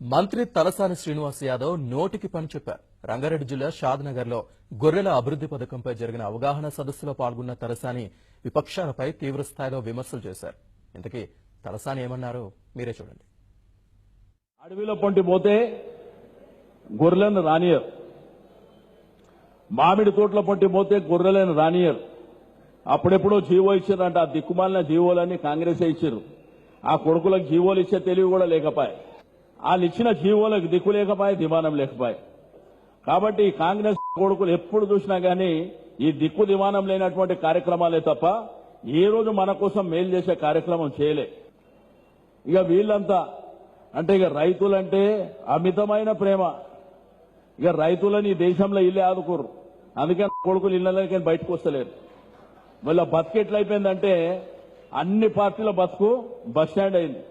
మంత్రి తలసాని శ్రీనివాస్ యాదవ్ నోటికి పని చెప్పారు. రంగారెడ్డి జిల్లా షాద్నగర్ లో గొర్రెల అభివృద్ది పథకంపై జరిగిన అవగాహన సదస్సులో పాల్గొన్న తలసాని విపక్షాలపై తీవ్ర స్థాయిలో విమర్శలు చేశారు. ఇంతకీ తలసాని ఏమన్నారో మీరే చూడండి. అడవిలో పొంటి పోతే గొర్రెలను రానియర్, మామిడి తోటల పొంటి పోతే గొర్రెలను రానియర్. అప్పుడెప్పుడో జీవో ఇచ్చారంట. ఆ దిక్కుమాలిన జీవోలన్నీ కాంగ్రెస్ ఇచ్చారు. ఆ కొడుకులకు జీవోలు ఇచ్చే తెలివి కూడా లేకపోయే. వాళ్ళు ఇచ్చిన జీవోలకు దిక్కు లేకపోయే, దివానం లేకపోయే. కాబట్టి కాంగ్రెస్ కొడుకులు ఎప్పుడు చూసినా గానీ ఈ దిక్కు దివానం లేనటువంటి కార్యక్రమాలే తప్ప ఏ రోజు మన కోసం మేలు చేసే కార్యక్రమం చేయలే. ఇక వీళ్ళంతా అంటే ఇక రైతులంటే అమితమైన ప్రేమ. ఇక రైతులని ఈ దేశంలో ఇల్లే ఆదుకోరు. అందుకే కొడుకులు ఇళ్లకి బయటకు వస్తలేరు. వీళ్ళ బతుకు ఎట్లయిపోయిందంటే అన్ని పార్టీల బతుకు బస్ స్టాండ్ అయింది.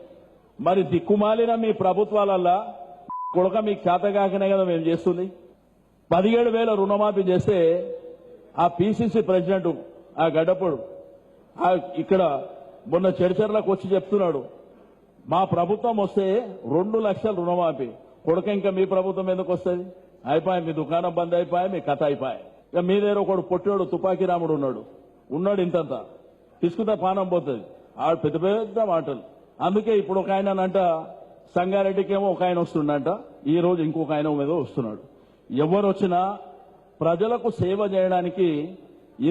మరి దిక్కుమాలిన మీ ప్రభుత్వాలల్లా కొడుక మీకు చేతగాకనే కదా మేము చేస్తుంది. 17,000 రుణమాఫీ చేస్తే ఆ పిసిసి ప్రెసిడెంట్ ఆ గడ్డపొడు ఇక్కడ మొన్న చర్చర్లకు వచ్చి చెప్తున్నాడు, మా ప్రభుత్వం వస్తే 2 లక్షల రుణమాఫీ. కొడుక ఇంకా మీ ప్రభుత్వం ఎందుకు వస్తుంది? అయిపోయి మీ దుకాణం బంద్ అయిపోయి, మీ కథ అయిపోయి. ఇక మీ దగ్గర ఒకడు పొట్టాడు తుపాకీ రాముడు ఉన్నాడు ఇంతంతా తీసుకుంటే పానం పోతుంది. ఆ పెద్ద పెద్ద మాటలు. అందుకే ఇప్పుడు ఒక ఆయన అంట సంగారెడ్డికేమో ఒక ఆయన వస్తుండంట, ఈ రోజు ఇంకొక ఆయన మీద వస్తున్నాడు. ఎవరు వచ్చినా ప్రజలకు సేవ చేయడానికి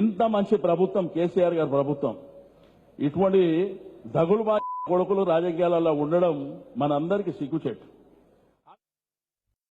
ఇంత మంచి ప్రభుత్వం కేసీఆర్ గారి ప్రభుత్వం. ఇటువంటి దగులుబాజీ కొడుకులు రాజకీయాలలో ఉండడం మనందరికీ సిగ్గుచేటు.